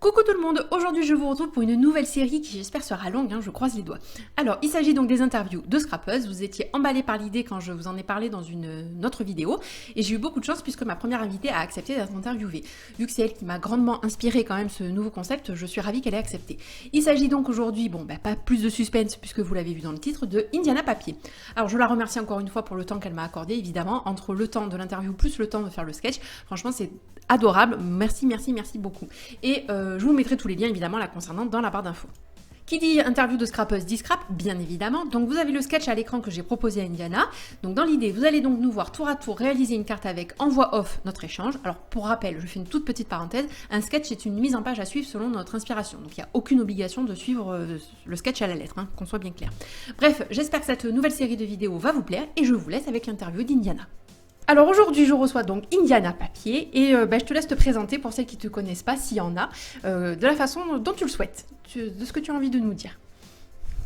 Coucou tout le monde, aujourd'hui je vous retrouve pour une nouvelle série qui j'espère sera longue, je croise les doigts. Alors il s'agit donc des interviews de scrappeuses, vous étiez emballés par l'idée quand je vous en ai parlé dans une autre vidéo, et j'ai eu beaucoup de chance puisque ma première invitée a accepté d'être interviewée. Vu que c'est elle qui m'a grandement inspiré quand même ce nouveau concept, je suis ravie qu'elle ait accepté. Il s'agit donc aujourd'hui, pas plus de suspense puisque vous l'avez vu dans le titre, de Indiana Papier. Alors je la remercie encore une fois pour le temps qu'elle m'a accordé, évidemment, entre le temps de l'interview plus le temps de faire le sketch, franchement c'est adorable, merci beaucoup. Et je vous mettrai tous les liens évidemment la concernant dans la barre d'infos. Qui dit interview de scrappeuse dit scrap, bien évidemment. Donc vous avez le sketch à l'écran que j'ai proposé à Indiana. Donc dans l'idée, vous allez donc nous voir tour à tour réaliser une carte avec en voix off notre échange. Alors pour rappel, je fais une toute petite parenthèse, un sketch est une mise en page à suivre selon notre inspiration. Donc il n'y a aucune obligation de suivre le sketch à la lettre, qu'on soit bien clair. Bref, j'espère que cette nouvelle série de vidéos va vous plaire et je vous laisse avec l'interview d'Indiana. Alors aujourd'hui, je reçois donc Indiana Papier et je te laisse te présenter pour celles qui ne te connaissent pas, s'il y en a, de la façon dont tu le souhaites, de ce que tu as envie de nous dire.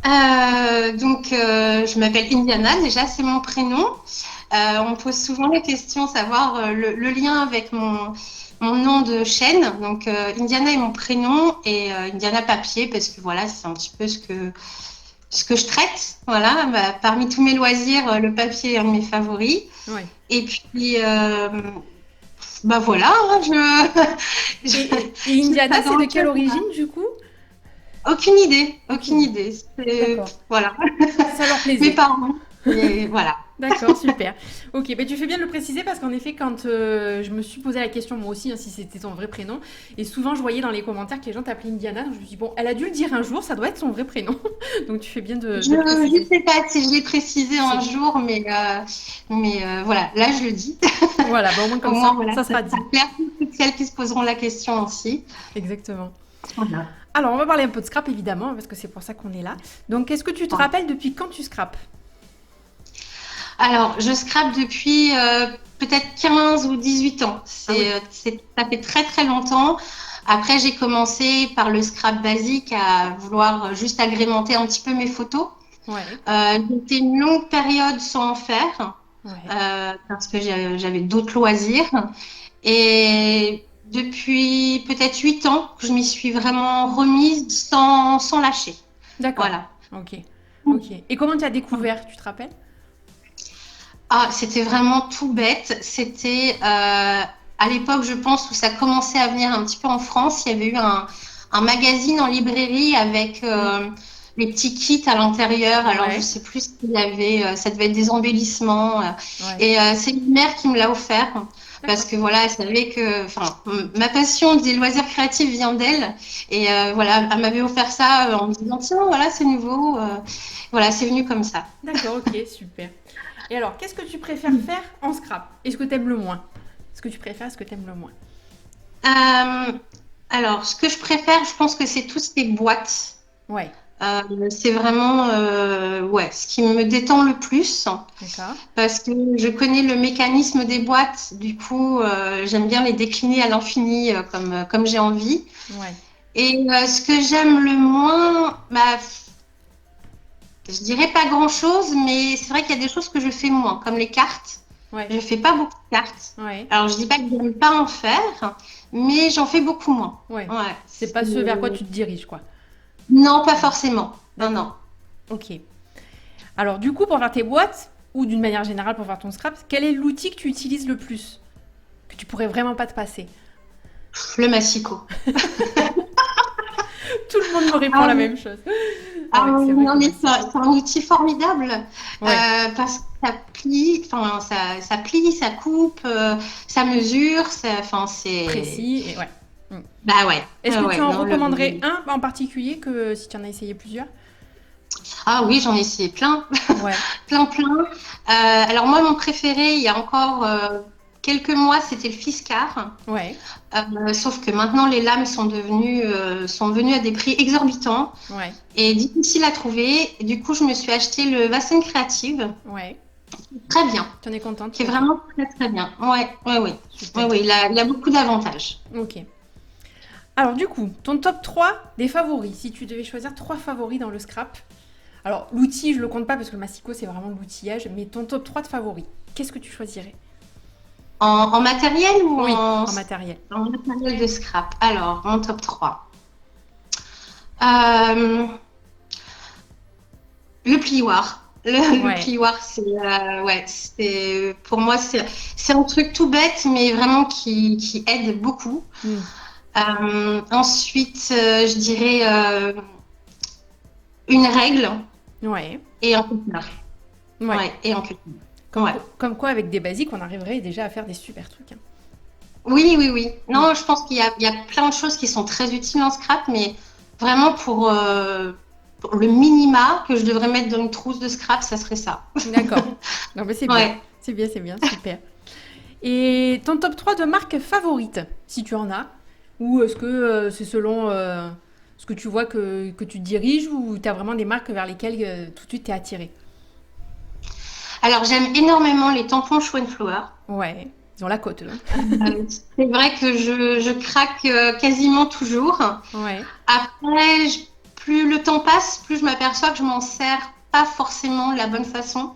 Je m'appelle Indiana, déjà c'est mon prénom. On me pose souvent la question, savoir le lien avec mon nom de chaîne. Donc Indiana est mon prénom et Indiana Papier parce que voilà, c'est un petit peu ce que je traite. Voilà, parmi tous mes loisirs, le papier est un de mes favoris. Ouais. Et puis, voilà. Et Indiana, c'est de quelle origine du coup ? Aucune idée. Voilà. Ça leur plaisait. Mes parents. Et voilà. D'accord, super. Ok, tu fais bien de le préciser parce qu'en effet, quand je me suis posé la question moi aussi, si c'était son vrai prénom, et souvent je voyais dans les commentaires que les gens t'appelaient Indiana, donc je me suis dit, bon, elle a dû le dire un jour, ça doit être son vrai prénom. Donc tu fais bien de Je préciser. ne sais pas si je l'ai précisé un jour, mais voilà, là je le dis. Voilà, au moins comme ça, voilà, ça sera dit. Clair pour toutes celles qui se poseront la question aussi. Exactement. Voilà. Alors, on va parler un peu de scrap évidemment, parce que c'est pour ça qu'on est là. Donc, est-ce que tu te rappelles depuis quand tu scrapes ? Alors, je scrape depuis peut-être 15 ou 18 ans. Ça fait très très longtemps. Après, j'ai commencé par le scrap basique à vouloir juste agrémenter un petit peu mes photos. Ouais. J'étais une longue période sans en faire parce que j'avais d'autres loisirs. Et depuis peut-être 8 ans que je m'y suis vraiment remise sans lâcher. D'accord. Voilà. Ok. Et comment tu as découvert, tu te rappelles ? Ah, c'était vraiment tout bête. C'était à l'époque, je pense, où ça commençait à venir un petit peu en France. Il y avait eu un magazine en librairie avec les petits kits à l'intérieur. Alors, je sais plus ce qu'il y avait. Ça devait être des embellissements. Et c'est une mère qui me l'a offert. Parce que voilà, elle savait que, ma passion des loisirs créatifs vient d'elle. Et voilà, elle m'avait offert ça en me disant, tiens, voilà, c'est nouveau. Voilà, c'est venu comme ça. D'accord, ok, super. Et alors, qu'est-ce que tu préfères faire en scrap ? Est-ce que tu aimes le moins ? Ce que tu préfères, ce que tu aimes le moins ? Alors, ce que je préfère, je pense que c'est toutes les boîtes. Ouais. C'est vraiment ce qui me détend le plus. D'accord. Parce que je connais le mécanisme des boîtes. Du coup, j'aime bien les décliner à l'infini comme j'ai envie. Ouais. Et ce que j'aime le moins, je dirais pas grand-chose, mais c'est vrai qu'il y a des choses que je fais moins, comme les cartes. Ouais. Je fais pas beaucoup de cartes. Ouais. Alors, je dis pas que j'aime pas en faire, mais j'en fais beaucoup moins. Ouais. C'est pas ce vers quoi tu te diriges, quoi. Non, pas forcément. Non. Ok. Alors, du coup, pour faire tes boîtes, ou d'une manière générale pour faire ton scrap, quel est l'outil que tu utilises le plus ? Que tu pourrais vraiment pas te passer ? Le massicot. Tout le monde me répond la même chose. C'est un outil formidable parce que ça plie, ça plie, ça coupe, ça mesure, c'est précis et ouais. Est-ce que tu en recommanderais un en particulier que si tu en as essayé plusieurs ? Ah oui, j'en ai essayé plein. Ouais. plein. Alors moi, mon préféré, il y a encore quelques mois, c'était le Fiskars. Ouais. Sauf que maintenant, les lames sont venues à des prix exorbitants et difficiles à trouver. Et du coup, je me suis acheté le Vasen Creative. Ouais. Très bien. Tu en es contente ? Qui est vraiment très très bien. Ouais. Il a beaucoup d'avantages. Ok. Alors du coup, ton top 3 des favoris, si tu devais choisir 3 favoris dans le scrap. Alors l'outil, je le compte pas parce que le massicot c'est vraiment l'outillage, mais ton top 3 de favoris, qu'est-ce que tu choisirais ? En matériel ou en matériel. En matériel de scrap. Alors, mon top 3. Euh, le plioir. Le Ouais. plioir, ouais, pour moi, c'est un truc tout bête, mais vraiment qui aide beaucoup. Hmm. Ensuite, je dirais une règle Ouais. et un coupe-là. Ouais. Ouais, et un coupe-là. Ouais. Comme quoi, avec des basiques, on arriverait déjà à faire des super trucs, hein. Oui, oui, oui. Hmm. Non, je pense il y a plein de choses qui sont très utiles en scrap, mais vraiment pour le minima que je devrais mettre dans une trousse de scrap, ça serait ça. D'accord. Non, mais c'est bien. Ouais. C'est bien, super. Et ton top 3 de marques favorites, si tu en as? Ou est-ce que c'est selon ce que tu vois que tu diriges ou tu as vraiment des marques vers lesquelles tout de suite t'es attiré? Alors, j'aime énormément les tampons Schweinflower. Ouais, ils ont la cote, eux, hein. C'est vrai que je craque quasiment toujours. Ouais, Après, plus le temps passe, plus je m'aperçois que je m'en sers pas forcément de la bonne façon.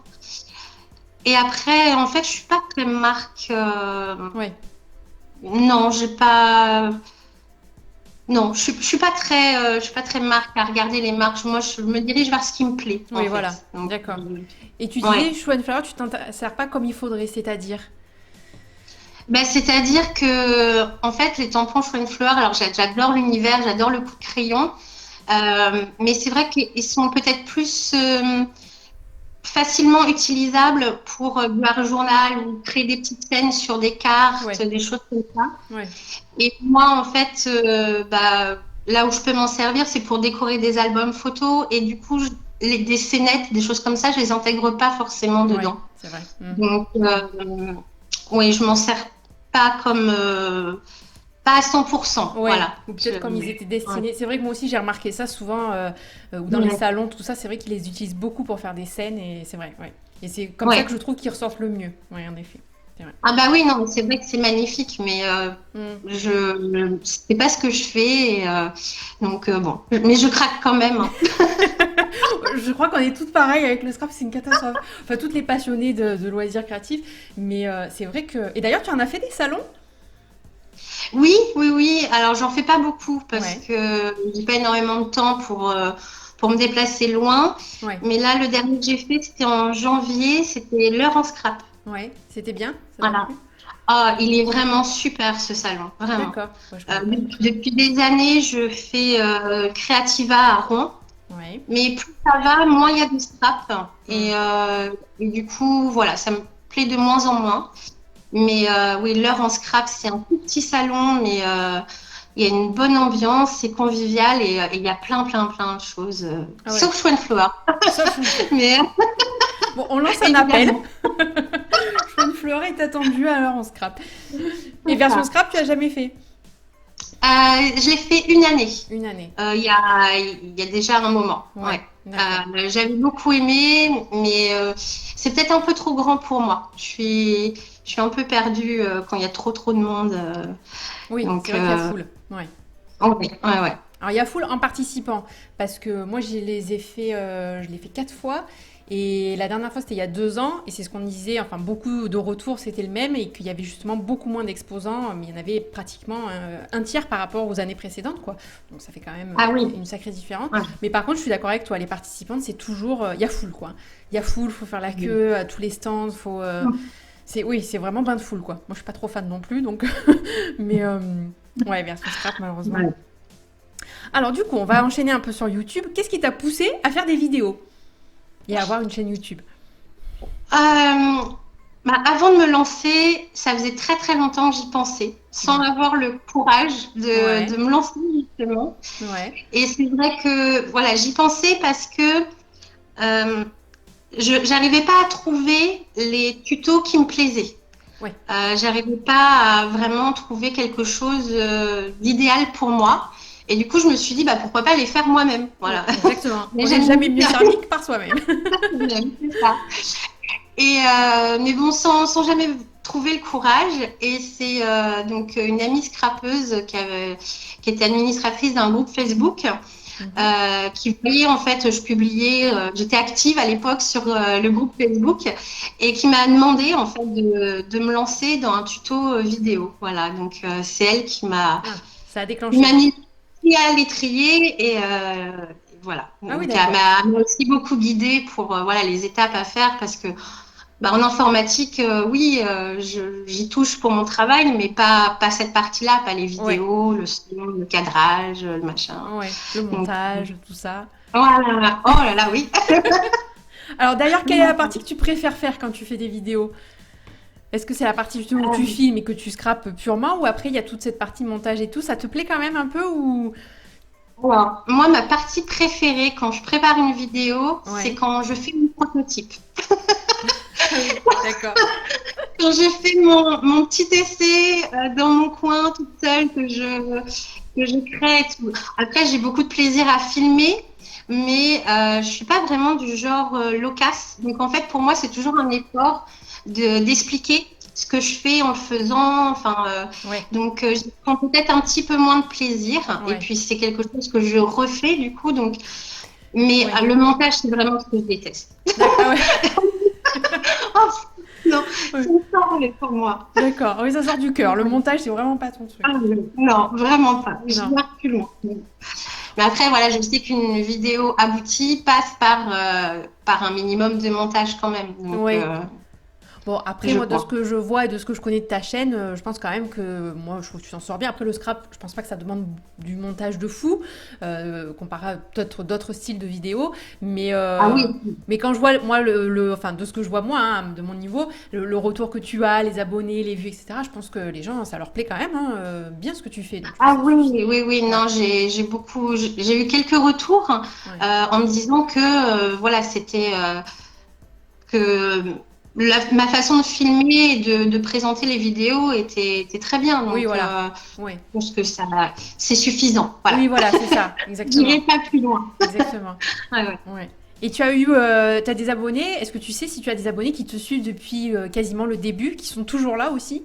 Et après, en fait, je suis pas très marque. ouais, Non, j'ai pas. Non, je suis pas très, je suis pas très marque à regarder les marques. Moi, je me dirige vers ce qui me plaît, en oui, voilà, fait. Donc, d'accord. Et tu ouais. disais, Chou and Flower, tu t'en sers pas comme il faudrait, c'est-à-dire? Ben, c'est-à-dire que, en fait, les tampons Schweinflower, alors j'adore l'univers, j'adore le coup de crayon, mais c'est vrai qu'ils sont peut-être plus facilement utilisables pour du art journal ou créer des petites scènes sur des cartes, Ouais, des choses comme ça. ouais, Et moi, en fait, bah, là où je peux m'en servir, c'est pour décorer des albums photos. Et du coup, des scénettes, des choses comme ça, je les intègre pas forcément ouais, dedans. c'est vrai. Hmm. Donc, oui, je m'en sers pas pas à 100%. Ouais, Voilà. ou peut-être comme ils étaient Ouais. destinés. C'est vrai que moi aussi j'ai remarqué ça souvent, ou dans les Ouais. salons, tout ça, c'est vrai qu'ils les utilisent beaucoup pour faire des scènes, et c'est vrai, ouais. Et c'est comme ça que Ouais. je trouve qu'ils ressortent le mieux. Ouais, en effet. C'est vrai. Ah bah oui, non, mais c'est vrai que c'est magnifique, mais Hmm. c'est pas ce que je fais. Donc bon, mais je craque quand même, hein. Je crois qu'on est toutes pareilles avec le scrap, c'est une catastrophe. Enfin, toutes les passionnées de loisirs créatifs, mais c'est vrai que. Et d'ailleurs, tu en as fait des salons? Oui, oui, oui. Alors, j'en fais pas beaucoup parce Ouais, que j'ai pas énormément de temps pour me déplacer loin. ouais, Mais là, le dernier que j'ai fait, c'était en janvier. C'était l'heure en scrap. ouais. C'était bien? Ça t'a Voilà. plu? Ah, il est vraiment super, ce salon. Vraiment. D'accord. Ouais, je connais pas du tout. Depuis des années, je fais Creativa à Rouen. Ouais. Mais plus ça va, moins il y a de scrap. Hmm. Et du coup, voilà, ça me plaît de moins en moins. Mais oui, l'heure en scrap, c'est un tout petit salon, mais il y a une bonne ambiance, c'est convivial et il y a plein, plein, plein de choses. Ah ouais. Sauf Schweinflower. Sauf une fois. Mais Bon, on lance un appel. évidemment, Une fleur est attendue alors on scrap. Et c'est version ça. scrap, tu as jamais fait? Je l'ai fait une année. Une année. Il y a déjà un moment. Ouais, Ouais. d'accord. J'avais beaucoup aimé, mais c'est peut-être un peu trop grand pour moi. Je suis un peu perdue quand il y a trop, trop de monde. Oui, c'est Donc, vrai qu'il y a foule. Ouais. ouais, ouais, ouais. Alors il y a foule en participant parce que moi je les ai fait, je l'ai fait 4 fois et la dernière fois c'était il y a 2 ans et c'est ce qu'on disait, enfin beaucoup de retours c'était le même et qu'il y avait justement beaucoup moins d'exposants, mais il y en avait pratiquement un tiers par rapport aux années précédentes quoi. Donc ça fait quand même Ah oui. une sacrée différence. Ouais. Mais par contre je suis d'accord avec toi, les participantes c'est toujours, il y a foule quoi. Il y a foule, faut faire la queue à tous les stands, faut, c'est oui c'est vraiment bain de foule quoi. Moi je suis pas trop fan non plus donc, mais ouais version scrap malheureusement. Ouais. Alors du coup, on va enchaîner un peu sur YouTube. Qu'est-ce qui t'a poussé à faire des vidéos et à avoir une chaîne YouTube? Euh, Avant de me lancer, ça faisait très très longtemps que j'y pensais, sans Ouais. avoir le courage Ouais. de me lancer justement. Ouais. Et c'est vrai que voilà, j'y pensais parce que euh, je j'arrivais pas à trouver les tutos qui me plaisaient. Ouais. J'arrivais pas à vraiment trouver quelque chose d'idéal pour moi. Et du coup, je me suis dit, bah, pourquoi pas les faire moi-même. Oui, Voilà. exactement. Mais On n'est j'aime jamais bien mieux servi que par soi-même. faire, c'est ça. Et mais bon, sans jamais trouver le courage. Et c'est donc une amie scrapeuse qui était administratrice d'un groupe Facebook, Mhm. qui voyait en fait, je publiais, j'étais active à l'époque sur le groupe Facebook, et qui m'a demandé en fait de me lancer dans un tuto vidéo. Voilà, donc c'est elle Ah, ça a qui m'a déclenché. mis. et à l'étrier et voilà. Ah oui, Donc, d'accord. elle m'a aussi beaucoup guidée pour voilà, les étapes à faire parce que bah, en informatique, oui, j'y touche pour mon travail, mais pas cette partie-là, pas les Ouais, vidéos, le son, le cadrage, le machin. ouais, le Donc, montage, tout ça. voilà. Oh là là, oui. Alors d'ailleurs, quelle est la partie que tu préfères faire quand tu fais des vidéos? Est-ce que c'est la partie justement où tu filmes et que tu scrapes purement ou après il y a toute cette partie montage et tout, ça te plaît quand même un peu ou... Alors, moi, ma partie préférée quand je prépare une vidéo, c'est Ouais. quand je fais mon prototype. Ah oui, d'accord. Quand je fais mon petit essai dans mon coin toute seule que je crée et tout. Après, j'ai beaucoup de plaisir à filmer, mais je suis pas vraiment du genre loquace. Donc en fait, pour moi, c'est toujours un effort d'expliquer ce que je fais en le faisant. Enfin, Ouais, donc je prends peut-être un petit peu moins de plaisir. Et ouais, puis c'est quelque chose que je refais du coup. Donc, mais ouais. le montage, c'est vraiment ce que je déteste. D'accord, ah ouais. Oh, non, Ouais. c'est une parole pour moi. D'accord, ah oui, ça sort du cœur. Le montage, c'est vraiment pas ton truc. Ah, non, vraiment pas. Je Non. vais plus loin. Mais après, voilà, je sais qu'une vidéo aboutie passe par un minimum de montage quand même. Donc, Ouais. Bon, après, je moi, de ce crois. que je vois et de ce que je connais de ta chaîne, je pense quand même que moi, je trouve que tu t'en sors bien. Après, le scrap, je pense pas que ça demande du montage de fou, comparé à peut-être d'autres styles de vidéos. Ah oui. Mais quand je vois, moi, enfin, de ce que je vois, moi, hein, de mon niveau, le retour que tu as, les abonnés, les vues, etc., je pense que les gens, ça leur plaît quand même, hein, bien ce que tu fais. Donc, Ah c'est oui, suffisant. oui, oui. Ouais, Non, j'ai eu quelques retours ouais. en me disant que, voilà, c'était que ma façon de filmer et de présenter les vidéos était très bien. Oui, Donc, voilà. Ouais. je pense que c'est suffisant. Voilà. Oui, voilà, c'est ça, exactement. J'irai pas plus loin. Exactement. Ouais, ouais. Ouais. Et t'as des abonnés, est-ce que tu sais si tu as des abonnés qui te suivent depuis quasiment le début, qui sont toujours là aussi?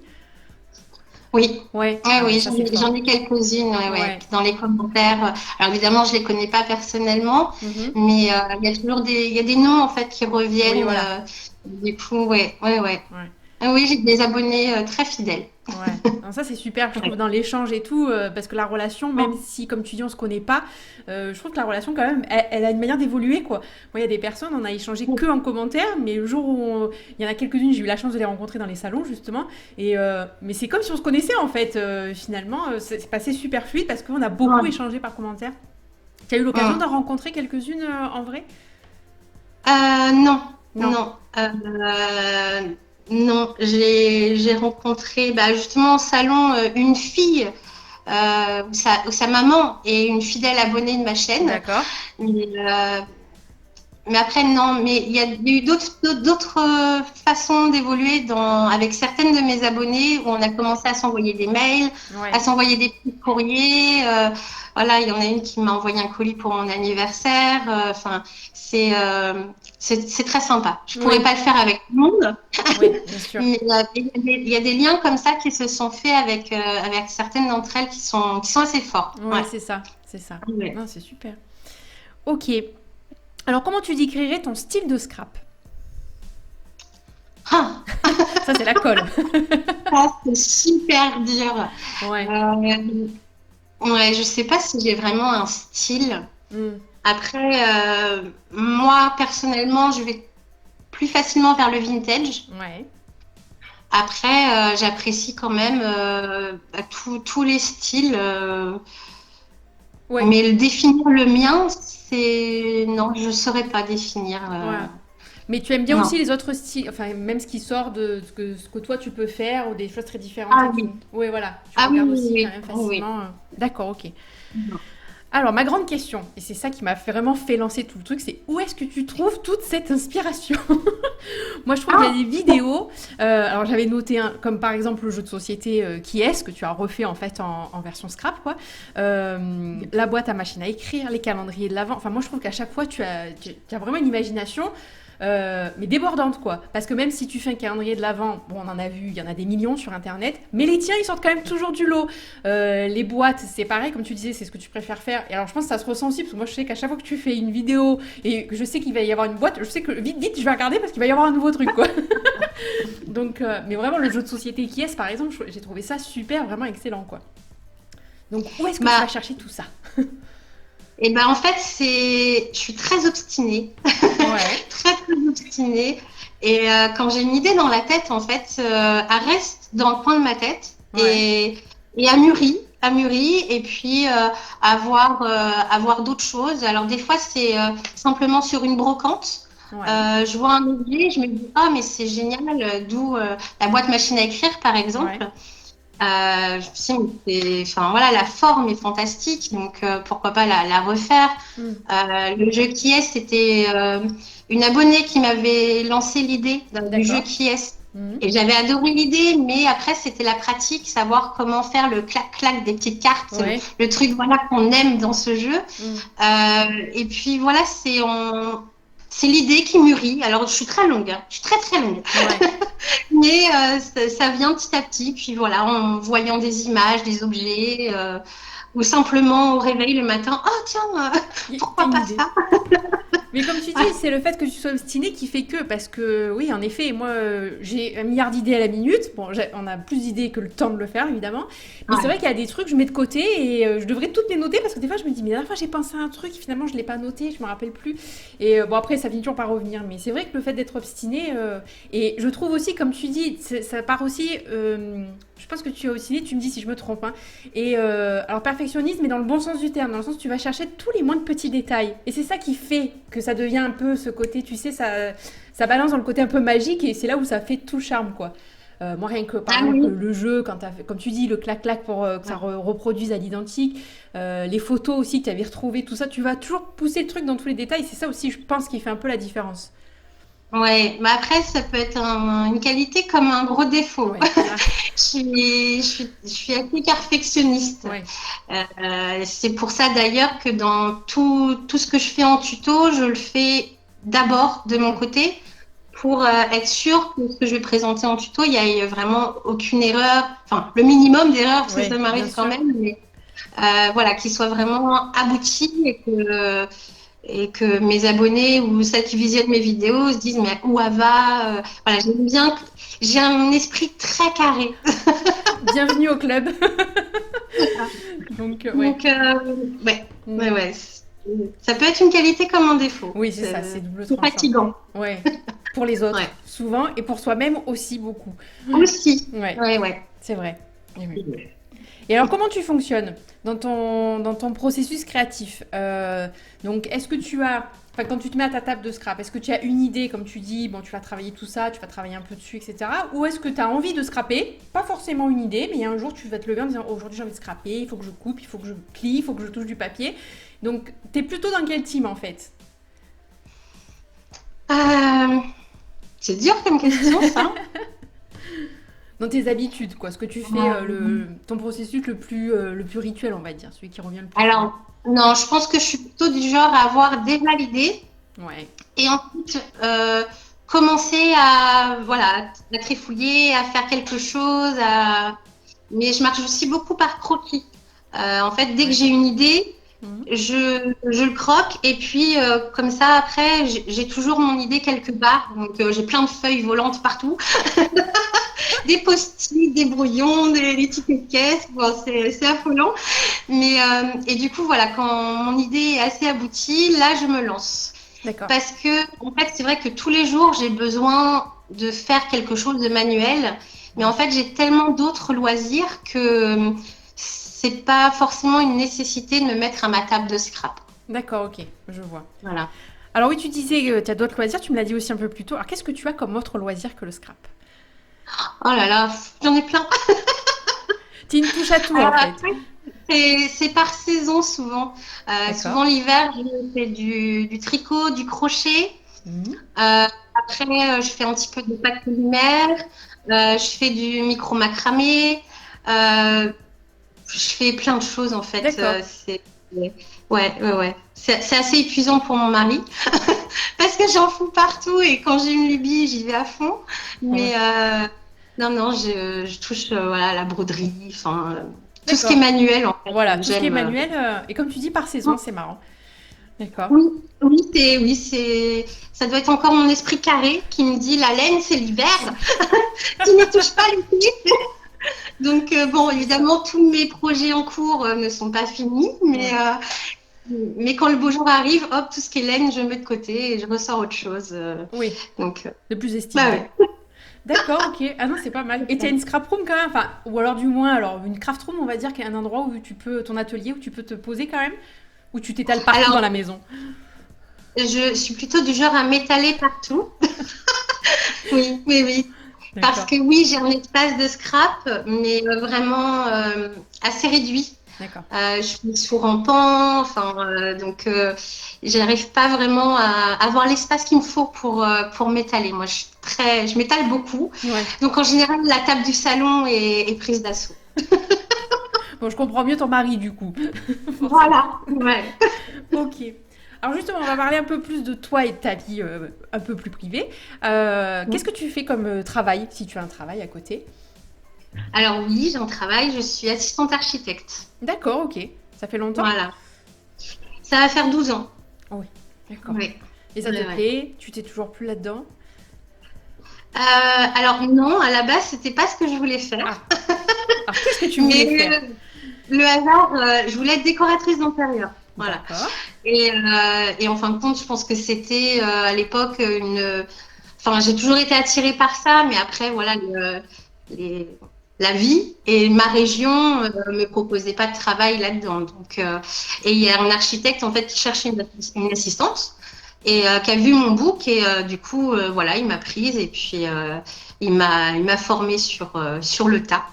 Oui, Ouais, ouais, ah, oui, ça c'est fort. j'en ai quelques-unes, ouais, ouais. Ouais. Puis dans les commentaires, alors évidemment, je les connais pas personnellement, Mhm. mais il y a toujours il y a des noms en fait qui Oui, reviennent. voilà. Du coup, ouais, ouais, ouais. Ouais. Ah oui, j'ai des abonnés très fidèles. Ouais. Non, ça c'est super, je trouve, Ouais. dans l'échange et tout, parce que la relation, même si, comme tu dis, on se connaît pas, je trouve que la relation, quand même, elle a une manière d'évoluer, quoi. Moi, il y a des personnes, on a échangé que en commentaire, mais le jour où il y en a quelques-unes, j'ai eu la chance de les rencontrer dans les salons, justement, mais c'est comme si on se connaissait, en fait, finalement, c'est passé super fluide parce qu'on a beaucoup Ouais. échangé par commentaire. Tu as eu l'occasion Hum. d'en rencontrer quelques-unes en vrai? Non, Non. non, non. J'ai rencontré, bah, justement au salon une fille où sa maman est une fidèle abonnée de ma chaîne. D'accord. Mais, mais après, non, mais il y a eu d'autres façons d'évoluer avec certaines de mes abonnées où on a commencé à s'envoyer des mails, à Ouais. s'envoyer des petits courriers. Voilà, il y en a une qui m'a envoyé un colis pour mon anniversaire. Enfin, c'est très sympa. Je pourrais Oui. pas le faire avec tout le monde, Oui, bien sûr. mais il y a des liens comme ça qui se sont faits avec certaines d'entre elles qui sont assez forts. Ouais. Oui, c'est ça. C'est ça. Ouais. Non, c'est super. Ok. Alors, comment tu décrirais ton style de scrap? Ah, Ça, c'est la colle. ça, c'est super dur. Ouais. Euh, ouais, je sais pas si j'ai vraiment un style. Mm. Après, moi, personnellement, je vais plus facilement vers le vintage. Ouais. Après, j'apprécie quand même bah, tous les styles. Ouais. Mais le définir le mien, c'est... Non, je saurais pas définir. Ouais. Mais tu aimes bien aussi Non. les autres styles, enfin, même ce qui sort de ce que toi tu peux faire ou des choses très différentes Ah et tout. oui. Oui, voilà. Tu Ah oui, regardes oui, aussi quand oui. même Oui. facilement. D'accord, ok. Oui. Alors, ma grande question, et c'est ça qui m'a vraiment fait lancer tout le truc, c'est où est-ce que tu trouves toute cette inspiration? Moi, je trouve qu'il y a Ah, des vidéos. Alors, j'avais noté un, comme par exemple le jeu de société qui est-ce que tu as refait en fait en version scrap, quoi. La boîte à machine à écrire, les calendriers de l'avant. Enfin, moi, je trouve qu'à chaque fois, tu as vraiment une imagination. Mais débordante quoi, parce que même si tu fais un calendrier de l'avant, bon on en a vu, il y en a des millions sur internet, mais les tiens ils sortent quand même toujours du lot. Les boîtes c'est pareil, comme tu disais, c'est ce que tu préfères faire, et alors je pense que ça se ressent aussi, parce que moi je sais qu'à chaque fois que tu fais une vidéo et que je sais qu'il va y avoir une boîte, je sais que vite je vais regarder parce qu'il va y avoir un nouveau truc quoi. Donc mais vraiment le jeu de société qui est par exemple, j'ai trouvé ça super, vraiment excellent quoi. Donc, où est-ce que tu Bah, vas chercher tout ça? et ben en fait, je suis très obstinée, Ouais, très très obstinée. Et quand j'ai une idée dans la tête, en fait, elle reste dans le coin de ma tête ouais, et elle mûrit, et puis à voir d'autres choses. Alors des fois, c'est simplement sur une brocante. ouais, Je vois un objet, je me dis, oh, mais c'est génial, d'où la boîte machine à écrire, par exemple. ouais. Je me suis dit, enfin voilà, la forme est fantastique, donc pourquoi pas la refaire. Hmm, Le jeu qui est, c'était une abonnée qui m'avait lancé l'idée du jeu d'accord. qui est. Hmm, Et j'avais adoré l'idée, mais après, c'était la pratique, savoir comment faire le clac-clac des petites cartes, ouais. le truc voilà qu'on aime dans ce jeu. Hmm, Et puis voilà, c'est l'idée qui mûrit. Alors, je suis très longue, hein. Je suis très très longue. ouais. Mais ça vient petit à petit. Puis voilà, en voyant des images, des objets, ou simplement au réveil le matin, oh tiens, T'as pourquoi une pas idée. ça? Mais comme tu dis, c'est le fait que tu sois obstiné qui fait que, parce que oui, en effet, moi, j'ai un milliard d'idées à la minute. Bon, on a plus d'idées que le temps de le faire, évidemment. Mais c'est Ouais. vrai qu'il y a des trucs que je mets de côté et je devrais toutes les noter parce que des fois, je me dis, mais la dernière fois, j'ai pensé à un truc, finalement, je ne l'ai pas noté, je me rappelle plus. Et bon, après, ça finit toujours par revenir. Mais c'est vrai que le fait d'être obstiné, et je trouve aussi, comme tu dis, ça part aussi. Je pense que tu es obstiné, tu me dis si je me trompe, hein. Et alors perfectionnisme, mais dans le bon sens du terme, dans le sens où tu vas chercher tous les moindres petits détails. Et c'est ça qui fait que ça devient un peu ce côté, tu sais, ça balance dans le côté un peu magique et c'est là où ça fait tout le charme, quoi. Moi, rien que par Ah exemple oui. le jeu, comme tu dis, le clac-clac pour que ça reproduise à l'identique, les photos aussi que tu avais retrouvées, tout ça, tu vas toujours pousser le truc dans tous les détails. C'est ça aussi, je pense, qui fait un peu la différence. Ouais, mais après, ça peut être une qualité comme un gros défaut. Ouais, ah, Je suis assez perfectionniste. ouais, C'est pour ça d'ailleurs que dans tout ce que je fais en tuto, je le fais d'abord de mon mm, côté pour être sûr que ce que je vais présenter en tuto, il n'y ait vraiment aucune erreur, enfin le minimum d'erreurs, parce que ça ouais, bien m'arrive quand sûr. même, mais voilà, qu'il soit vraiment abouti et que mes abonnés ou celles qui visionnent mes vidéos se disent mais où elle va, voilà, j'aime bien, j'ai un esprit très carré. Bienvenue au club. Donc, ouais. Donc, ouais, Mm. ouais, ouais. Ça peut être une qualité comme un défaut. Oui, c'est ça, c'est double C'est tranchant. fatigant. Ouais, pour les Ouais. autres, souvent, et pour soi-même aussi beaucoup. Aussi. Ouais, Ouais, ouais. c'est vrai. Eh oui. Et alors, comment tu fonctionnes dans ton processus créatif? Donc, est-ce que tu as, enfin, quand tu te mets à ta table de scrap, est-ce que tu as une idée, comme tu dis, bon, tu vas travailler tout ça, tu vas travailler un peu dessus, etc. Ou est-ce que tu as envie de scraper? Pas forcément une idée, mais il y a un jour, tu vas te lever en disant, oh, aujourd'hui, j'ai envie de scraper, il faut que je coupe, il faut que je plie, il faut que je touche du papier. Donc, tu es plutôt dans quel team, en fait? Euh, c'est dur comme question, ça. Dans tes habitudes, quoi. Ce que tu fais, Euh, ton processus le plus rituel, on va dire, celui qui revient le plus souvent. Alors, non, je pense que je suis plutôt du genre à avoir déjà l'idée Ouais, et ensuite commencer à, voilà, à trifouiller, à faire quelque chose. Mais je marche aussi beaucoup par croquis. En fait, dès que ouais. j'ai une idée, Mhm. je le croque et puis comme ça, après, j'ai toujours mon idée quelque part. Donc, j'ai plein de feuilles volantes partout, des post-it, des brouillons, des tickets de caisse. Bon, c'est affolant. Mais, et du coup, voilà, quand mon idée est assez aboutie, là, je me lance. D'accord. Parce que, en fait, c'est vrai que tous les jours, j'ai besoin de faire quelque chose de manuel. Mais en Ouais. fait, j'ai tellement d'autres loisirs que c'est pas forcément une nécessité de me mettre à ma table de scrap. D'accord, ok, je vois. Voilà. Alors oui, tu disais que tu as d'autres loisirs, tu me l'as dit aussi un peu plus tôt. Alors qu'est-ce que tu as comme autre loisir que le scrap? Oh là là, j'en ai plein. Tu une touche à tout en Alors fait. après, c'est par saison souvent. D'accord. Souvent l'hiver, je fais du tricot, du crochet. Mhm. Après, je fais un petit peu de pâte culinaire. Je fais du micro macramé. Euh, je fais plein de choses en fait. D'accord. Ouais, ouais, ouais. C'est assez épuisant pour mon mari parce que j'en fous partout et quand j'ai une lubie, j'y vais à fond. Ouais. Mais non, non, je touche voilà, la broderie, enfin tout ce qui est D'accord. manuel en fait. Voilà, tout ce qui est J'aime. manuel, et comme tu dis par saison, c'est marrant. D'accord. Oui, oui, ça doit être encore mon esprit carré qui me dit la laine, c'est l'hiver. Tu n'y touches pas l'été. Donc, bon, évidemment, tous mes projets en cours ne sont pas finis, mais quand le beau jour arrive, hop, tout ce qui est laine, je mets de côté et je ressors autre chose. Oui, Donc, le plus bah estimé. ouais. D'accord, ok. Ah non, c'est pas mal. Et tu as une scrap room quand même, enfin, ou alors du moins, alors une craft room, on va dire, qu'il y a un endroit où tu peux, ton atelier, où tu peux te poser quand même, où tu t'étales partout dans Alors, la maison. je suis plutôt du genre à m'étaler partout. Oui, oui, oui. Parce D'accord, que oui, j'ai un espace de scrap, mais vraiment assez réduit. d'accord. Je suis sous rampant, enfin, donc j'arrive pas vraiment à avoir l'espace qu'il me faut pour m'étaler. Moi, je m'étale beaucoup. Ouais. Donc en général, la table du salon est prise d'assaut. Bon, je comprends mieux ton mari du coup, forcément. Voilà, ouais. Ok. Alors justement, on va parler un peu plus de toi et de ta vie un peu plus privée. Qu'est-ce que tu fais comme travail, si tu as un travail à côté? Alors oui, j'en travaille, je suis assistante architecte. D'accord, ok. Ça fait longtemps? Voilà. Ça va faire 12 ans. Oui, d'accord. Oui. Et ça te Ouais, ouais. plaît? Tu t'es toujours plus là-dedans? Alors non, à la base, c'était pas ce que je voulais faire. Ah, alors qu'est-ce que tu voulais Mais faire? le hasard, je voulais être décoratrice d'intérieur. Voilà. D'accord. Et en fin de compte, je pense que c'était à l'époque une. Enfin, j'ai toujours été attirée par ça, mais après, voilà, les- la vie et ma région me proposait pas de travail là-dedans. Donc, et il y a un architecte en fait qui cherchait une assistante et qui a vu mon book et du coup, voilà, il m'a prise et puis il m'a formée sur le tas.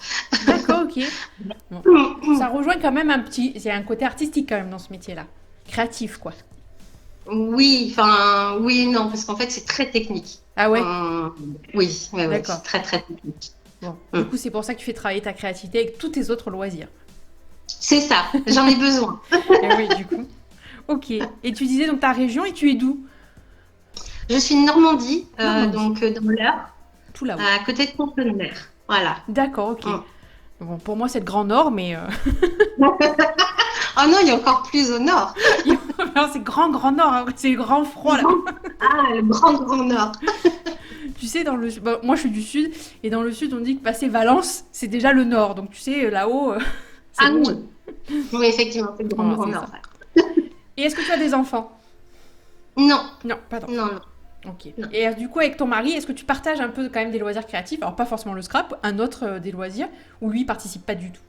D'accord, ok. Bon. Ça rejoint quand même un petit... Il y a un côté artistique quand même dans ce métier-là. Créatif, quoi. Oui, enfin, oui, non, parce qu'en fait, c'est très technique. Ah ouais? Euh, oui, oui, oui, D'accord. c'est très, très technique. Bon. Mm. Du coup, c'est pour ça que tu fais travailler ta créativité avec tous tes autres loisirs. C'est ça, j'en ai besoin. Et oui, du coup. Ok. Et tu disais donc ta région et tu es d'où? Je suis de Normandie, Normandie. donc dans l'Eure, Tout là-haut. à côté de Pont-de-Mer. Voilà. D'accord, ok. Mm. Bon, pour moi, c'est le Grand Nord, mais Oh non, il y a encore plus au nord. non, c'est grand, Grand Nord, hein. C'est le grand froid là. Ah, le grand, grand nord. Tu sais, dans le, bah, moi, je suis du sud, et dans le sud, on dit que passer Valence, c'est déjà le Nord. Donc, tu sais, là-haut, c'est Ah loin. oui, oui, effectivement, c'est le grand, Voilà, grand c'est nord. ça. Et est-ce que tu as des enfants? Non, Non, pas d'enfants. non, non. Ok. Non. Et du coup, avec ton mari, est-ce que tu partages un peu quand même des loisirs créatifs? Alors, pas forcément le scrap, un autre des loisirs, où lui, il participe pas du tout.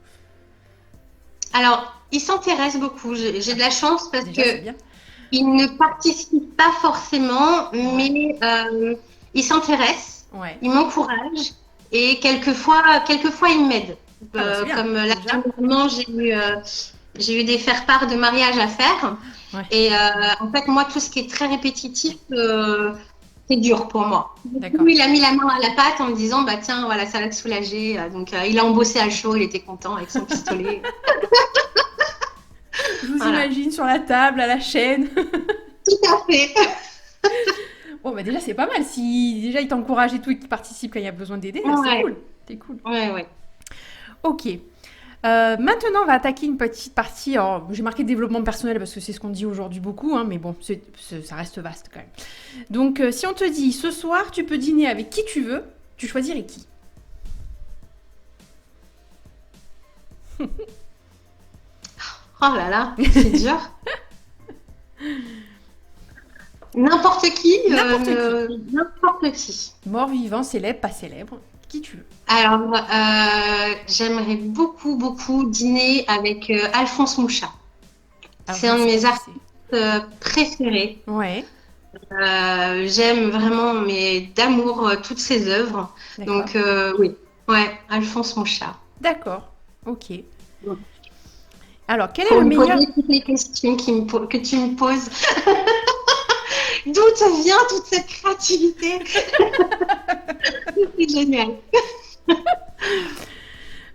Alors, il s'intéresse beaucoup. J'ai de la chance parce Déjà, c'est que bien. il ne participe pas forcément, Ouais. mais il s'intéresse, Ouais. il m'encourage et quelquefois il m'aide. Ah bah, c'est bien. Comme là, Déjà. dernièrement, j'ai eu des faire-part de mariage à faire. Ouais. Et en fait, moi, tout ce qui est très répétitif, c'est dur pour moi. Du D'accord. coup, il a mis la main à la pâte en me disant, bah tiens, voilà, ça va te soulager. Donc, il a embossé à chaud, il était content avec son pistolet. Je vous Voilà. imagine sur la table, à la chaîne. Tout à fait. Bon, bah déjà, c'est pas mal. Si déjà il t'encourage et tout et qu'il participe quand il y a besoin d'aider, là, c'est Ouais, cool. C'est cool. ouais, ouais. Ok. Maintenant, on va attaquer une petite partie. Alors, j'ai marqué développement personnel parce que c'est ce qu'on dit aujourd'hui beaucoup, hein, mais bon, ça reste vaste quand même. Donc, si on te dit ce soir, tu peux dîner avec qui tu veux, tu choisirais qui? Oh là là, c'est dur. N'importe qui, N'importe qui. n'importe qui. Mort, vivant, célèbre, pas célèbre, qui tu veux. Alors, j'aimerais beaucoup, beaucoup dîner avec Alphonse Mouchat. Alors, C'est je un ne de sais pas mes qui artistes c'est. préférés. Ouais, J'aime vraiment, mais d'amour, toutes ses œuvres. d'accord. Donc, oui, ouais, Alphonse Mouchat. D'accord, ok. Alors, quel est Pour le me meilleur... poser toutes les questions que tu me poses. D'où te vient toute cette créativité? C'est génial.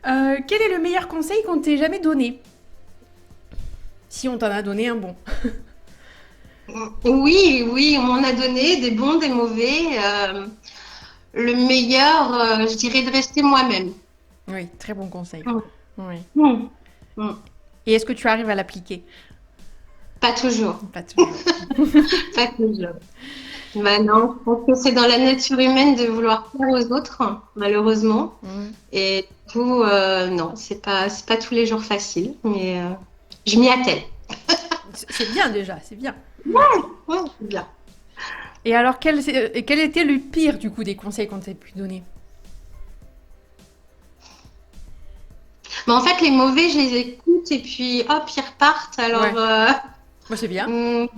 Quel est le meilleur conseil qu'on t'ait jamais donné? Si on t'en a donné un bon. Oui, oui, on m'en a donné des bons, des mauvais. Le meilleur, je dirais de rester moi-même. Oui, très bon conseil. Mm. Oui. Mm. Mm. Et est-ce que tu arrives à l'appliquer? Pas toujours, Pas toujours. pas toujours. Bah non, je pense que c'est dans la nature humaine de vouloir plaire aux autres, malheureusement. Mm. Et du coup, non, c'est pas tous les jours facile, mais je m'y attelle. C'est bien déjà, c'est bien. Ouais, c'est bien. Et alors, quel était le pire du coup des conseils qu'on t'a pu donner? Mais en fait, les mauvais, je les écoute et puis hop, ils repartent. Ouais, Alors, moi c'est bien. hum,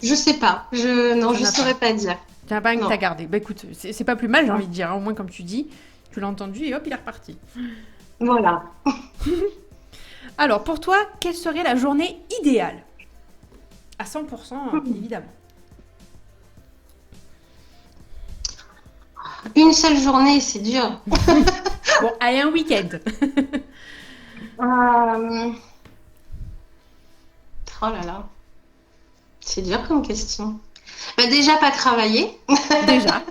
je sais pas. Non, T'en je as pas. saurais pas dire. T'en as pas un que t'as Non. gardé. Bah écoute, c'est pas plus mal, j'ai envie de dire, hein. Au moins, comme tu dis, tu l'as entendu et hop, il est reparti. Voilà. Alors, pour toi, quelle serait la journée idéale? À 100%, évidemment. Une seule journée, c'est dur. Bon, allez, un week-end. Euh, Oh là là, c'est dur comme question. Bah, déjà, pas travailler. Déjà.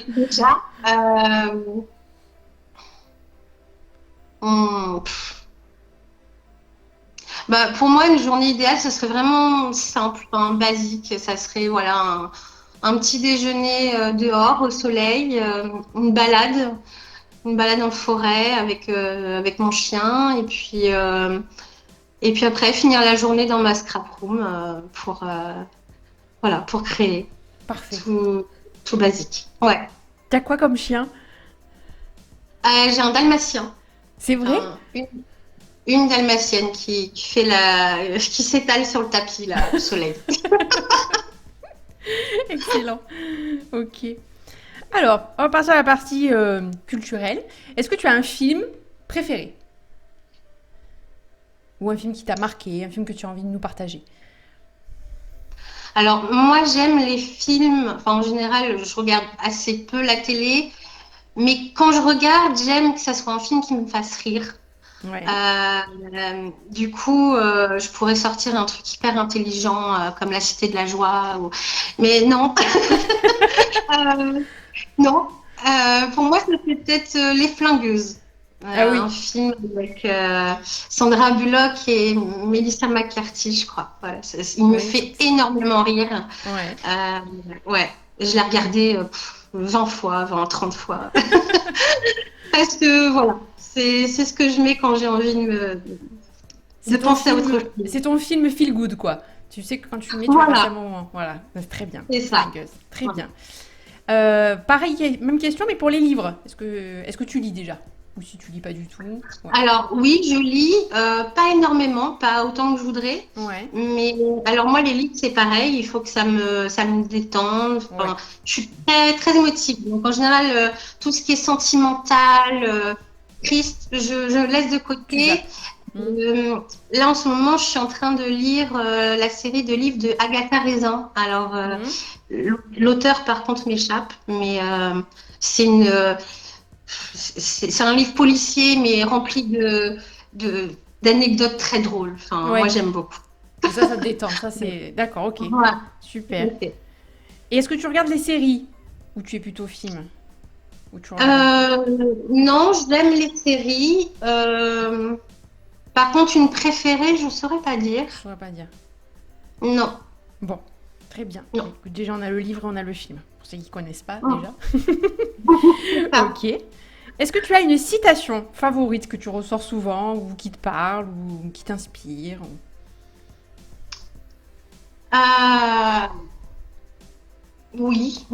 Déjà. Pff. Bah, pour moi, une journée idéale, ce serait vraiment simple, hein, basique. Ça serait voilà, un petit déjeuner dehors au soleil, une balade en forêt avec mon chien, et puis après finir la journée dans ma scrap room voilà, pour créer Parfait. tout, tout basique. Ouais. T'as quoi comme chien? J'ai un dalmatien. C'est vrai? Un- une, une dalmatienne qui s'étale sur le tapis là, au soleil. Excellent. Ok. Alors, on va passer à la partie culturelle. Est-ce que tu as un film préféré? Ou un film qui t'a marqué, un film que tu as envie de nous partager? Alors moi j'aime les films, enfin en général je regarde assez peu la télé, mais quand je regarde j'aime que ça soit un film qui me fasse rire. Ouais. Du coup je pourrais sortir un truc hyper intelligent comme La Cité de la Joie, mais non, Euh, non. Pour moi c'était peut-être Les Flingueuses. Ah Un oui. film avec Sandra Bullock et Melissa McCarthy, je crois. Voilà, il me Oui, je crois fait que c'est. énormément rire. Ouais. Ouais, je l'ai regardé 20 fois, 20, 30 fois. Parce que voilà, c'est ce que je mets quand j'ai envie de penser à autre chose. C'est ton film feel good, quoi. Tu sais que quand tu le mets, tu vas passer un Voilà, bon moment. Voilà. C'est très bien. c'est Les ça. flingueuses. Très Voilà. bien. Pareil, même question, mais pour les livres. Est-ce que tu lis déjà? Ou si tu lis pas du tout? Ouais. Alors oui, je lis, pas énormément, pas autant que je voudrais. Ouais. Mais alors moi, les livres, c'est pareil, il faut que ça me détende. Ouais. Enfin, je suis très, très émotive. Donc en général, tout ce qui est sentimental, triste, je laisse de Tu côté. zappes. Hmm. Euh, Là, en ce moment, je suis en train de lire la série de livres de Agatha Raisin. Alors, Hmm. l'auteur, par contre, m'échappe, mais c'est une, c'est un livre policier, mais rempli de, d'anecdotes très drôles. Enfin, moi, Ouais. j'aime beaucoup. Et ça te détend. Ça, c'est. D'accord, ok. Voilà. Super. Et est-ce que tu regardes les séries? Ou tu es plutôt film? Ou tu regardes un peu? Non, j'aime les séries. Par contre, une préférée, je ne saurais pas dire. Je saurais pas dire. Non, Bon, très bien. Bah, non. écoute, déjà, on a le livre et on a le film. Pour ceux qui ne connaissent pas, Oh, déjà. c'est ça. Ok. Est-ce que tu as une citation favorite que tu ressors souvent, ou qui te parle, ou qui t'inspire? Euh, oui,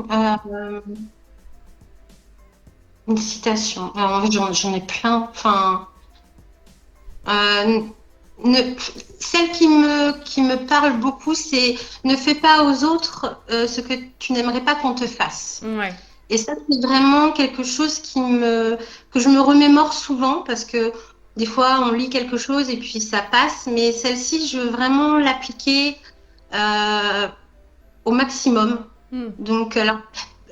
une citation. Alors, en fait, j'en ai plein. Enfin, euh, ne- celle qui me parle beaucoup, c'est ne fais pas aux autres ce que tu n'aimerais pas qu'on te fasse. Ouais. Et ça, c'est vraiment quelque chose que je me remémore souvent parce que des fois, on lit quelque chose et puis ça passe. Mais celle-ci, je veux vraiment l'appliquer euh, au maximum. Hmm. Donc, alors,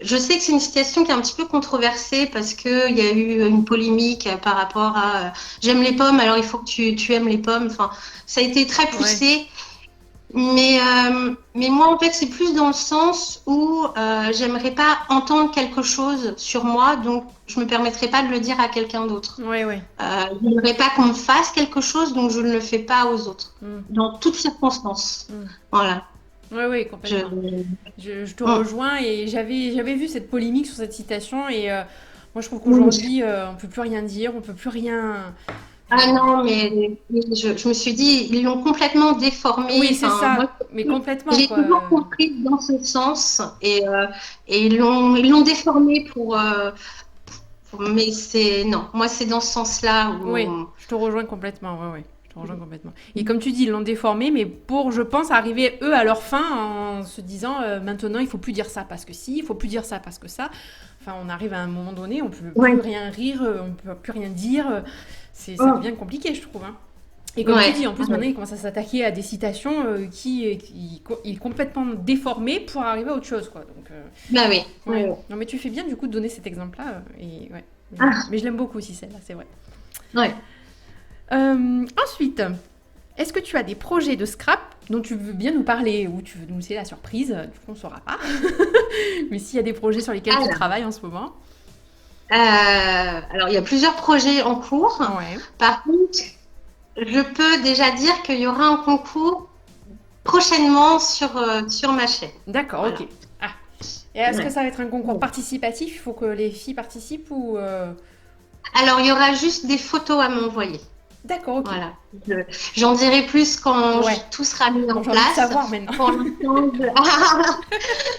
je sais que c'est une situation qui est un petit peu controversée parce qu'il y a eu une polémique par rapport à j'aime les pommes, alors il faut que tu aimes les pommes. Enfin, ça a été très Ouais. poussé. Mais moi, en fait, c'est plus dans le sens où j'aimerais pas entendre quelque chose sur moi, donc je me permettrai pas de le dire à quelqu'un d'autre. Ouais, ouais. Je n'aimerais pas qu'on me fasse quelque chose, donc je ne le fais pas aux autres, Hmm. dans toutes circonstances. Hmm. Voilà. Oui, oui, Je... complètement. Je te Mm. rejoins et j'avais vu cette polémique sur cette citation et moi je trouve Oui. qu'aujourd'hui on peut plus rien dire, on peut plus rien. Ah non, mais je me suis dit, ils l'ont complètement déformé. Oui, c'est Enfin, ça, moi, mais complètement j'ai quoi. toujours compris dans ce sens et ils l'ont déformé mais c'est, non, moi, c'est dans ce sens-là Oui, où, je te rejoins complètement. Ouais, ouais, je te rejoins complètement. Et comme tu dis, ils l'ont déformé, mais pour, je pense, arriver eux à leur fin en se disant maintenant il faut plus dire ça parce que si, il faut plus dire ça parce que ça. Enfin, on arrive à un moment donné, on peut plus ouais, rien rire, on peut plus rien dire. Ça mm, devient compliqué, je trouve. Hein. Et comme tu ouais, dis, en plus ouais. maintenant, ils commencent à s'attaquer à des citations qui complètement déformées pour arriver à autre chose, quoi. Donc, Bah oui, oui, ouais. oui. Non, mais tu fais bien du coup de donner cet exemple-là. Et ouais. Ah, Mais je l'aime beaucoup aussi celle-là, c'est vrai. ouais. Ensuite, est-ce que tu as des projets de scrap dont tu veux bien nous parler ou tu veux nous laisser la surprise? Du coup, on ne saura pas. Mais s'il y a des projets sur lesquels tu Alors, travailles en ce moment. alors, il y a plusieurs projets en cours. Ouais. Par contre, je peux déjà dire qu'il y aura un concours prochainement sur ma chaîne. D'accord, Voilà. ok. Ah. Et est-ce que Ouais. ça va être un concours participatif? Il faut que les filles participent ou Alors, il y aura juste des photos à m'envoyer. D'accord, ok. Voilà. Je- J'en dirai plus quand Ouais. tout sera mis Bon, en j'ai envie de place. savoir maintenant. Pour l'instant,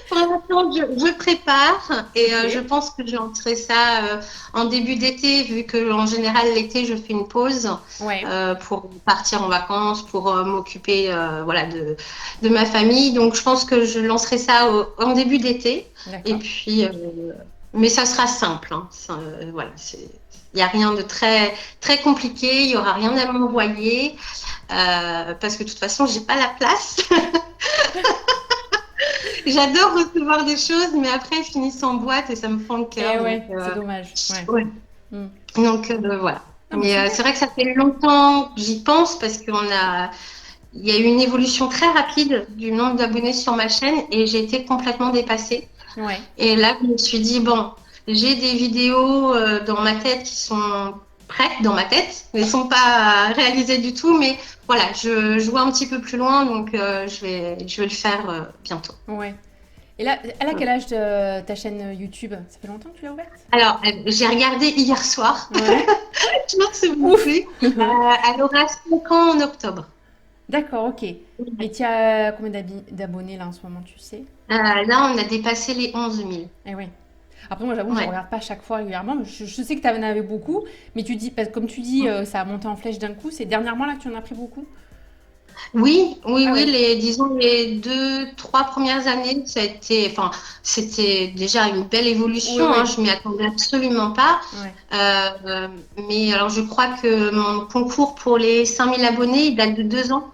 pour l'instant, je prépare et Ok. je pense que je lancerai ça en début d'été, vu que en général l'été je fais une pause Ouais. pour partir en vacances, pour m'occuper voilà de ma famille. Donc je pense que je lancerai ça en début d'été. Et D'accord. puis, mais ça sera simple. Hein. Voilà, il n'y a rien de très très compliqué. Il y aura rien à m'envoyer parce que de toute façon j'ai pas la place. J'adore recevoir des choses, mais après, elles finissent en boîte et ça me fend le cœur. Eh Donc, ouais, c'est dommage. Ouais. ouais. Hmm. Voilà. Ah bah Mais super. c'est vrai que ça fait longtemps que j'y pense parce il y a eu une évolution très rapide du nombre d'abonnés sur ma chaîne et j'ai été complètement dépassée. Ouais. Et là, je me suis dit, bon, j'ai des vidéos dans ma tête qui sont prêtes dans ma tête, mais ne sont pas réalisées du tout. Mais voilà, je vois un petit peu plus loin, donc je vais le faire bientôt. Ouais. Et là, elle a quel âge ta chaîne YouTube? Ça fait longtemps que tu l'as ouverte? Alors, j'ai regardé hier soir. Ouais. Je m'en souviens Ouf. plus. Elle aura 5 ans en octobre. D'accord, ok. Et tu as combien d'abonnés là en ce moment, tu sais? Là, on a dépassé les 11 000. Eh oui. Après, moi, j'avoue, je Ouais. regarde pas chaque fois régulièrement. Mais je sais que tu en avais beaucoup, mais tu dis, parce que comme tu dis, ça a monté en flèche d'un coup. C'est dernièrement là que tu en as pris beaucoup? Oui, oui, Ah oui. ouais. Disons les 2, 3 premières années, enfin, c'était déjà une belle Oui, évolution. Hein, oui. je m'y attendais absolument pas. Ouais. Mais alors, je crois que mon concours pour les 5 000 abonnés, il date de 2 ans.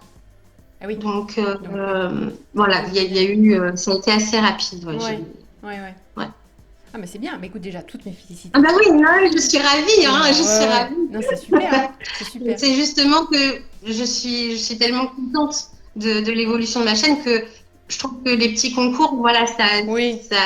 Ah oui. Donc, Donc oui. voilà, il y a eu, ça a été assez rapide. Ouais, Ouais. Ouais, ouais. ouais. Ah, mais c'est bien. Mais écoute, déjà, toutes mes Ah bah félicitations. oui, non, je suis ravie, hein, je Ouais, suis ouais. ravie. Non, c'est super, hein. C'est super. C'est justement que je suis tellement contente de l'évolution de ma chaîne que je trouve que les petits concours, voilà, Oui. ça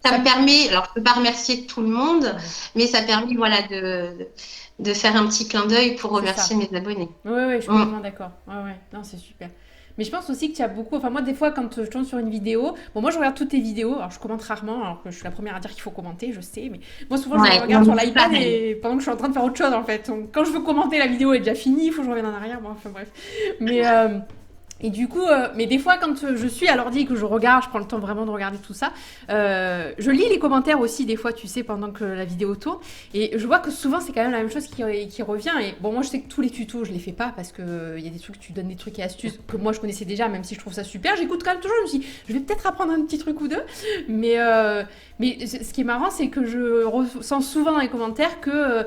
Ça. me permet, alors je peux pas remercier tout le monde, Ouais. mais ça permet, voilà, de faire un petit clin d'œil pour C'est ça. remercier mes abonnés. Ouais, ouais, je suis Mm. complètement d'accord. Ouais, ouais, non, c'est super. Mais je pense aussi que tu as beaucoup. Enfin, moi, des fois, quand je tombe sur une vidéo, bon, moi, je regarde toutes tes vidéos. Alors, je commente rarement, alors que je suis la première à dire qu'il faut commenter, je sais. Mais moi, souvent, je Ouais, non, regarde sur mais c'est l'iPad pareil. et pendant que je suis en train de faire autre chose, en fait. Donc, quand je veux commenter, la vidéo est déjà finie, il faut que je revienne en arrière. Bon, enfin, bref. Mais. Et du coup, mais des fois, quand je suis à l'ordi et que je regarde, je prends le temps vraiment de regarder tout ça, je lis les commentaires aussi, des fois, tu sais, pendant que la vidéo tourne. Et je vois que souvent, c'est quand même la même chose qui revient. Et bon, moi, je sais que tous les tutos, je les fais pas parce qu'il y a des trucs, tu donnes des trucs et astuces que moi, je connaissais déjà, même si je trouve ça super. J'écoute quand même toujours, je me dis, je vais peut-être apprendre un petit truc ou deux. Mais ce qui est marrant, c'est que je ressens souvent dans les commentaires que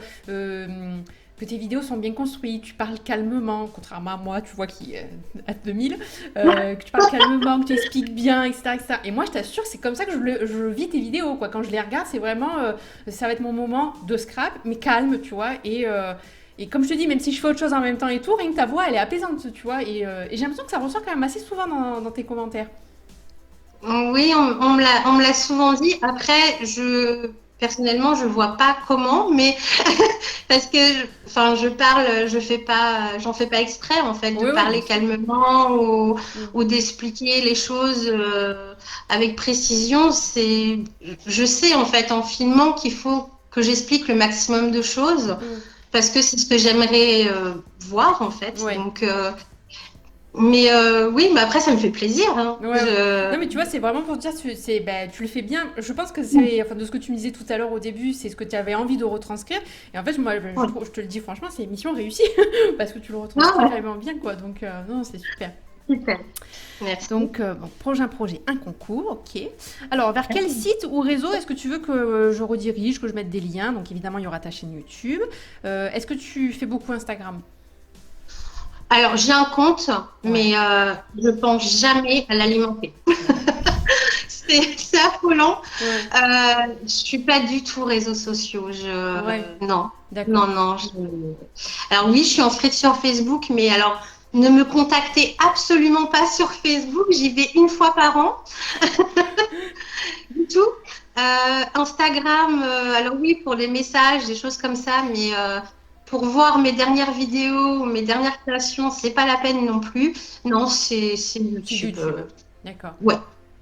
tes vidéos sont bien construites, tu parles calmement, contrairement à moi, tu vois, qui à 2000, que tu parles calmement, que tu expliques bien, etc., etc. Et moi, je t'assure, c'est comme ça que je vis tes vidéos, quoi. Quand je les regarde, c'est vraiment, ça va être mon moment de scrap, mais calme, tu vois. Et comme je te dis, même si je fais autre chose en même temps et tout, rien que ta voix, elle est apaisante, tu vois. Et j'ai l'impression que ça ressort quand même assez souvent dans tes commentaires. Oui, on me l'a souvent dit. Après, personnellement, je vois pas comment, mais parce que, enfin, je parle, j'en fais pas exprès en fait de Oui, oui, bien parler sûr. calmement Mm. ou d'expliquer les choses avec précision. Je sais en fait en filmant qu'il faut que j'explique le maximum de choses Mm. parce que c'est ce que j'aimerais voir en fait. Ouais. Donc, mais oui, mais après ça me fait plaisir, hein. Ouais, ouais. Non, mais tu vois, c'est vraiment pour te dire, bah, tu le fais bien. Je pense que c'est, enfin, de ce que tu me disais tout à l'heure au début, c'est ce que tu avais envie de retranscrire. Et en fait, moi, Ouais. je te le dis franchement, c'est une mission réussie parce que tu le Ah retranscris ouais, vraiment bien, quoi. Donc, non, c'est super. super. Merci. Donc, bon, prochain projet, un concours, ok. Alors, vers quel Merci. site ou réseau est-ce que tu veux que je redirige, que je mette des liens? Donc, évidemment, il y aura ta chaîne YouTube. Est-ce que tu fais beaucoup Instagram? Alors, j'ai un compte, Ouais, mais je pense jamais à l'alimenter. C'est affolant. ouais, Je suis pas du tout réseaux sociaux. ouais, Non, d'accord. non, non. Alors oui, je suis inscrite sur Facebook, mais alors ne me contactez absolument pas sur Facebook. J'y vais une fois par an, du tout. Instagram, alors oui, pour les messages, des choses comme ça, mais pour voir mes dernières vidéos, mes dernières créations, c'est pas la peine non plus. Non, c'est C'est YouTube. YouTube. D'accord. Ouais.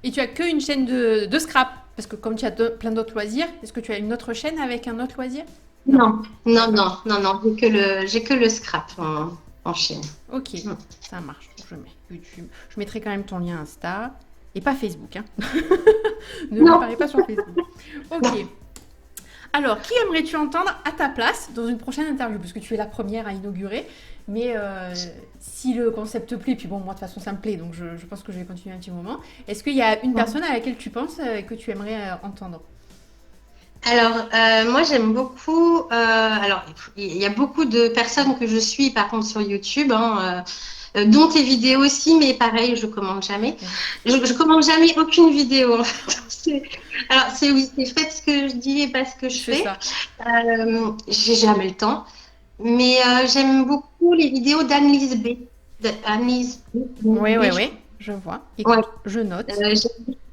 Et tu as qu'une chaîne de scrap? Parce que comme tu as plein d'autres loisirs, est-ce que tu as une autre chaîne avec un autre loisir? Non. Non, non, D'accord. non, non, non, j'ai que le scrap en Chine. Ok, Mm. ça marche. Je mets YouTube. Je mettrai quand même ton lien Insta. Et pas Facebook, hein. Ne me Non, parlez pas sur Facebook. non. Ok. Alors, qui aimerais-tu entendre à ta place dans une prochaine interview? Parce que tu es la première à inaugurer. Mais si le concept te plaît, puis bon, moi de toute façon ça me plaît, donc je pense que je vais continuer un petit moment. Est-ce qu'il y a une personne à laquelle tu penses que tu aimerais entendre? Alors, moi, j'aime beaucoup. Alors, il y a beaucoup de personnes que je suis, par contre, sur YouTube, hein, dont tes vidéos aussi, mais pareil, je commande jamais. Ouais. Je commande jamais aucune vidéo. Alors, c'est oui, c'est faites ce que je dis et pas ce que je C'est fais. ça. J'ai jamais le temps. Mais j'aime beaucoup les vidéos d'Annelise B. D'Annelise Oui, B, oui, je oui, crois. je vois. Ouais. Écoute, je note. J'aime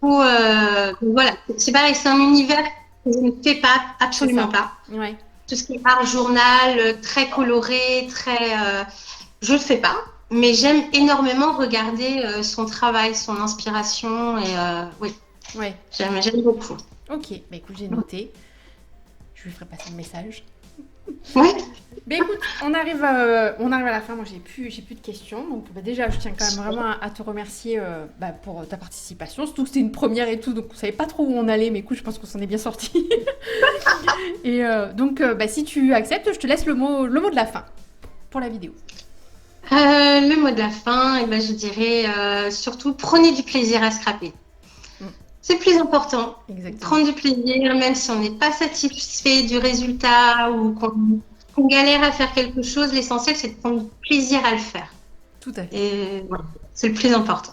beaucoup. Donc voilà, c'est pareil, c'est un univers que je ne fais pas, C'est absolument ça. pas. Ouais. Tout ce qui est art journal, très coloré, très. Je le fais pas, mais j'aime énormément regarder son travail, son inspiration et oui, Ouais. j'aime beaucoup. Ok, bah écoute, j'ai noté. Je lui ferai passer le message. Ouais. Bah écoute, on arrive à la fin. Moi, j'ai plus de questions. Donc, bah, déjà, je tiens quand même vraiment à te remercier bah, pour ta participation. Surtout que c'était une première et tout, donc on savait pas trop où on allait. Mais écoute, je pense qu'on s'en est bien sorti. Et donc, bah, si tu acceptes, je te laisse le mot de la fin pour la vidéo. Le mot de la fin, eh ben, je dirais surtout prenez du plaisir à scraper. Mm, C'est le plus important. exactement. Prendre du plaisir, même si on n'est pas satisfait du résultat ou qu'on galère à faire quelque chose, l'essentiel c'est de prendre du plaisir à le faire. Tout à fait. Et voilà, c'est le plus important.